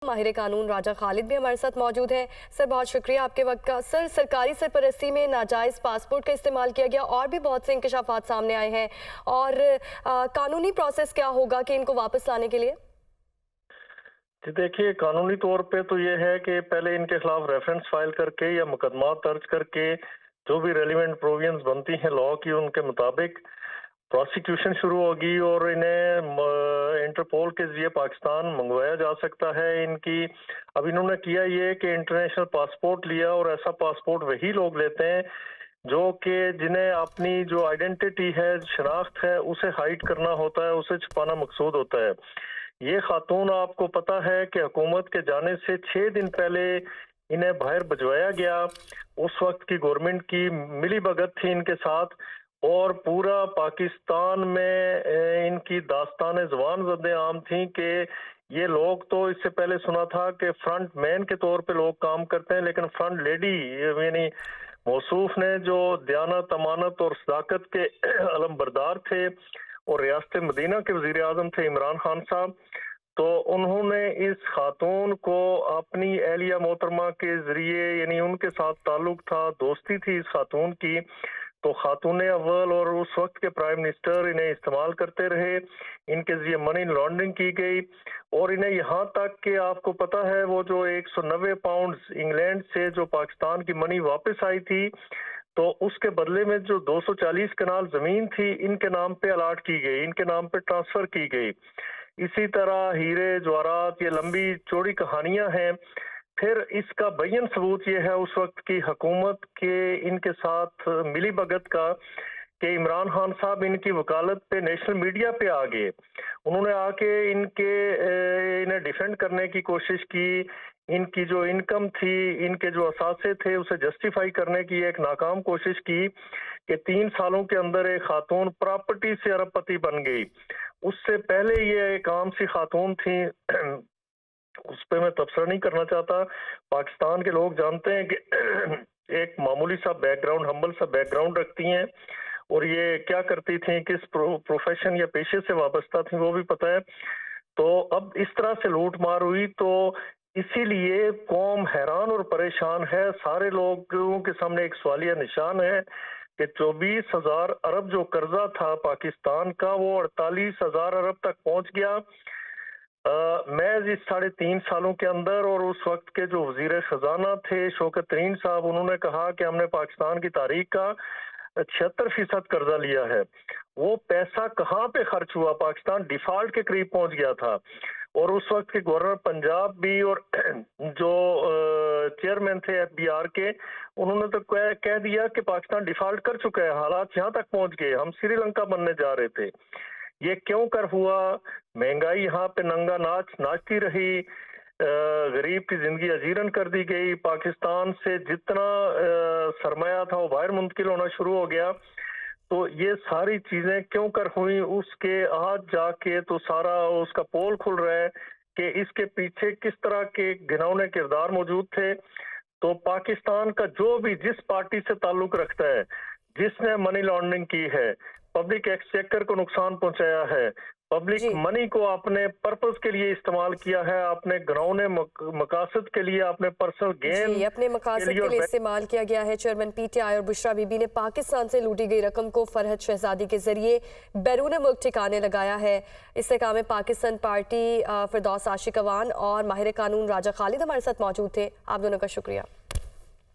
माहिर कानून राजा खालिद भी हमारे साथ मौजूद हैं। सर, बहुत शुक्रिया आपके वक्त का। सर, सरकारी सरपरस्ती में नाजायज़ पासपोर्ट का इस्तेमाल किया गया और भी बहुत से इंकशाफात सामने आए हैं, और कानूनी प्रोसेस क्या होगा कि इनको वापस लाने के लिए? जी देखिए, कानूनी तौर पे तो ये है कि पहले इनके खिलाफ रेफरेंस फाइल करके या मुकदमा दर्ज करके जो भी रेलिवेंट प्रोविजंस बनती हैं लॉ की, उनके मुताबिक प्रोसिक्यूशन शुरू होगी और इन्हें इंटरपोल के जरिए पाकिस्तान मंगवाया जा सकता है। इनकी अब इन्होंने किया ये कि इंटरनेशनल पासपोर्ट लिया, और ऐसा पासपोर्ट वही लोग लेते हैं जो कि जिन्हें अपनी जो आइडेंटिटी है, शनाख्त है, उसे हाइड करना होता है, उसे छुपाना मकसूद होता है। ये खातून, आपको पता है कि हुकूमत के जाने से 6 दिन पहले इन्हें बाहर भिजवाया गया। उस वक्त की गवर्नमेंट की मिली भगत थी इनके साथ, और पूरा पाकिस्तान में इनकी दास्तान ज़ुबान ज़द आम थी कि ये लोग, तो इससे पहले सुना था कि फ्रंट मैन के तौर पे लोग काम करते हैं, लेकिन फ्रंट लेडी यानी मौसूफ ने, जो दयानत, अमानत और सदाकत के अलमबरदार थे और रियासत मदीना के वजीर आजम थे इमरान खान साहब, तो उन्होंने इस खातून को अपनी एहलिया मोहतरमा के जरिए, यानी उनके साथ ताल्लुक था, दोस्ती थी इस खातून की, तो खातून अव्वल और उस वक्त के प्राइम मिनिस्टर इन्हें इस्तेमाल करते रहे। इनके जरिए मनी लॉन्ड्रिंग की गई, और इन्हें यहाँ तक कि आपको पता है वो जो 190 पाउंड इंग्लैंड से जो पाकिस्तान की मनी वापस आई थी, तो उसके बदले में जो 240 कनाल जमीन थी इनके नाम पे अलाट की गई, इनके नाम पे ट्रांसफर की गई। इसी तरह हीरे जवाहरात, ये लंबी चौड़ी कहानियां हैं। फिर इसका बयन सबूत ये है उस वक्त की हुकूमत के इनके साथ मिली भगत का, कि इमरान खान साहब इनकी वकालत पे नेशनल मीडिया पे आ गए। उन्होंने आके इन्हें डिफेंड करने की कोशिश की, इनकी जो इनकम थी, इनके जो असासे थे, उसे जस्टिफाई करने की एक नाकाम कोशिश की कि 3 सालों के अंदर एक खातून प्रॉपर्टी से अरबपति बन गई। उससे पहले ये एक आम सी खातून थी, उस पर मैं तबसरा नहीं करना चाहता। पाकिस्तान के लोग जानते हैं कि एक मामूली सा बैकग्राउंड, हम्बल सा बैकग्राउंड रखती हैं, और ये क्या करती थी, किस प्रोफेशन या पेशे से वाबस्ता थी, वो भी पता है। तो अब इस तरह से लूट मार हुई, तो इसीलिए कौम हैरान और परेशान है। सारे लोगों के सामने एक सवालिया निशान है कि 24,000 अरब जो कर्जा था पाकिस्तान का, वो 48,000 अरब तक पहुंच गया महज इस 3.5 सालों के अंदर। और उस वक्त के जो वजीर खजाना थे शौकत तरीन साहब, उन्होंने कहा कि हमने पाकिस्तान की तारीख का 76% कर्जा लिया है। वो पैसा कहाँ पे खर्च हुआ? पाकिस्तान डिफॉल्ट के करीब पहुंच गया था। और उस वक्त के गवर्नर पंजाब भी और जो चेयरमैन थे FBI के, उन्होंने तो कह दिया कि पाकिस्तान डिफॉल्ट कर चुका है, हालात यहाँ तक पहुंच गए, हम श्रीलंका बनने जा रहे थे। ये क्यों कर हुआ? महंगाई यहाँ पे नंगा नाच नाचती रही, गरीब की जिंदगी अजीरन कर दी गई, पाकिस्तान से जितना सरमाया था वो बाहर मुंतकिल होना शुरू हो गया। तो ये सारी चीजें क्यों कर हुई, उसके आज जाके तो सारा उसका पोल खुल रहा है कि इसके पीछे किस तरह के घिनौने किरदार मौजूद थे। तो पाकिस्तान का जो भी जिस पार्टी से ताल्लुक रखता है, जिसने मनी लॉन्ड्रिंग की है, पब्लिक एक्सचेकर को नुकसान पहुंचाया है, पब्लिक जी मनी को अपने पर्पस के लिए इस्तेमाल किया है, अपने घिनौने मकासद के लिए, अपने पर्सनल गेन जी अपने मकासद के लिए इस्तेमाल किया गया है। चेयरमैन PTI और बुशरा बीबी ने पाकिस्तान से लूटी गई रकम को फरहद शहजादी के जरिए बैरून मुल्क ठिकाने लगाया है। इस्तेकाम में पाकिस्तान पार्टी फिरदौस आशिक अवान और माहिर कानून राजा खालिद हमारे साथ मौजूद थे। आप दोनों का शुक्रिया।